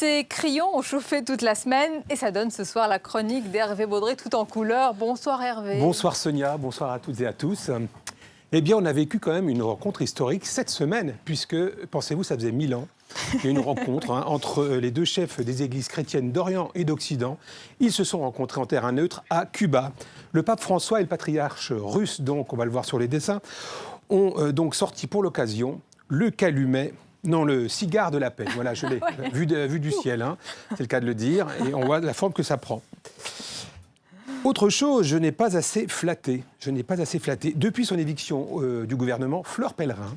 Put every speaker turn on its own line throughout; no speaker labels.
Ces crayons ont chauffé toute la semaine et ça donne ce soir la chronique d'Hervé Baudry tout en couleur. Bonsoir Hervé.
Bonsoir Sonia, bonsoir à toutes et à tous. Eh bien, on a vécu quand même une rencontre historique cette semaine, puisque, pensez-vous, ça faisait 1000 ans. Il y a eu une rencontre entre les deux chefs des églises chrétiennes d'Orient et d'Occident. Ils se sont rencontrés en terrain neutre à Cuba. Le pape François et le patriarche russe, donc, on va le voir sur les dessins, ont donc sorti pour l'occasion le calumet. Non, le cigare de la paix. Voilà, je l'ai vu du ciel, hein, c'est le cas de le dire, et on voit la forme que ça prend. Autre chose, je n'ai pas assez flatté. Depuis son éviction du gouvernement, Fleur Pellerin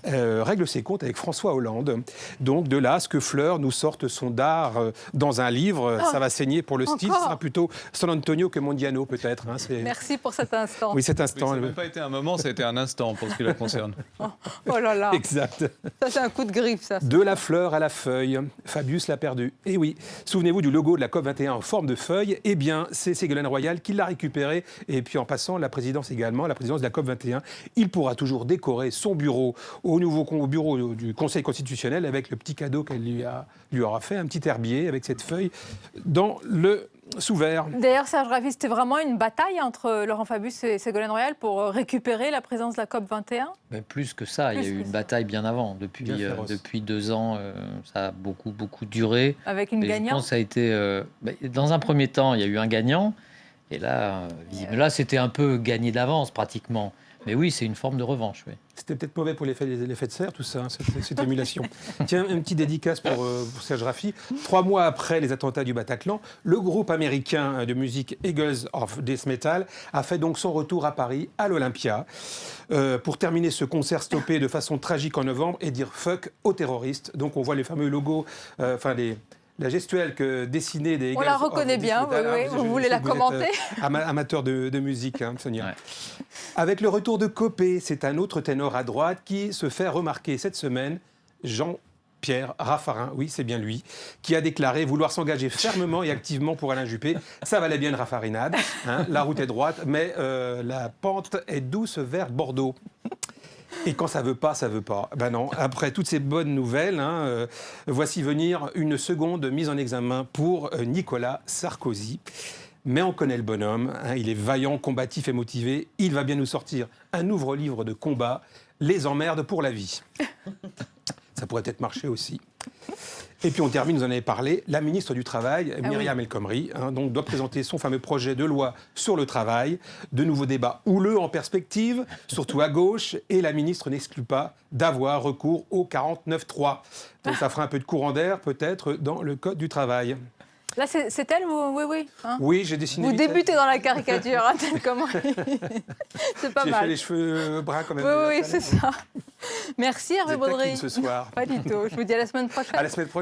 règle ses comptes avec François Hollande. Donc de là, ce que Fleur nous sorte son dard dans un livre, ça va saigner pour le style. Ce sera plutôt San Antonio que Mondiano, peut-être. Hein,
Merci pour cet instant.
Oui, cet instant.
Oui, ça n'a même pas été un moment, ça a été un instant pour ce qui la concerne.
Oh là là.
Exact.
Ça, c'est un coup de griffe, ça.
De la fleur à la feuille, Fabius l'a perdu. Et oui, souvenez-vous du logo de la COP21 en forme de feuille. Eh bien, c'est Ségolène Royal qui l'a récupéré. Et puis en passant, la présidence également, la présidence de la COP21, il pourra toujours décorer son bureau au nouveau bureau du Conseil constitutionnel avec le petit cadeau qu'elle lui aura fait, un petit herbier avec cette feuille dans le sous-vert.
D'ailleurs, Serge Ravi, c'était vraiment une bataille entre Laurent Fabius et Ségolène Royal pour récupérer la présidence de la COP21 ?
Mais plus que ça, il y a eu une bataille bien avant. Depuis 2 ans, ça a beaucoup duré.
Avec une gagnante.
Je pense que ça a été... dans un premier temps, il y a eu un gagnant. Et là, c'était un peu gagné d'avance, pratiquement. Mais oui, c'est une forme de revanche, oui.
C'était peut-être mauvais pour l'effet de serre, tout ça, hein, cette émulation. Tiens, un petit dédicace pour Serge Raffi. 3 mois après les attentats du Bataclan, le groupe américain de musique Eagles of Death Metal a fait donc son retour à Paris, à l'Olympia, pour terminer ce concert stoppé de façon tragique en novembre et dire fuck aux terroristes. Donc on voit les fameux logos, la gestuelle que dessinée des Eagles.
On la reconnaît bien, oui. Vous voulez la commenter ?
Amateur de musique, hein, Sonia.
Ouais.
Avec le retour de Copé, c'est un autre ténor à droite qui se fait remarquer cette semaine, Jean-Pierre Raffarin, oui, c'est bien lui, qui a déclaré vouloir s'engager fermement et activement pour Alain Juppé. Ça valait bien une raffarinade, hein, la route est droite, mais la pente est douce vers Bordeaux. Et quand ça veut pas, ça veut pas. Ben non, après toutes ces bonnes nouvelles, voici venir une seconde mise en examen pour Nicolas Sarkozy. Mais on connaît le bonhomme, hein, il est vaillant, combatif et motivé. Il va bien nous sortir un nouveau livre de combat, Les emmerdes pour la vie. Ça pourrait peut-être marcher aussi. Et puis on termine, vous en avez parlé, la ministre du Travail, Myriam El Khomri, donc doit présenter son fameux projet de loi sur le travail. De nouveaux débats houleux en perspective, surtout à gauche, et la ministre n'exclut pas d'avoir recours au 49.3. Donc ça fera un peu de courant d'air peut-être dans le Code du travail.
Là, c'est elle, oui. Hein,
oui, j'ai dessiné.
Vous débutez dans la caricature, hein, tel comme... C'est pas mal.
J'ai fait les cheveux bruns quand même.
Oui, c'est ça. Merci Hervé Baudry.
Ce soir.
Pas du tout. Je vous dis à la semaine prochaine.
À la semaine prochaine.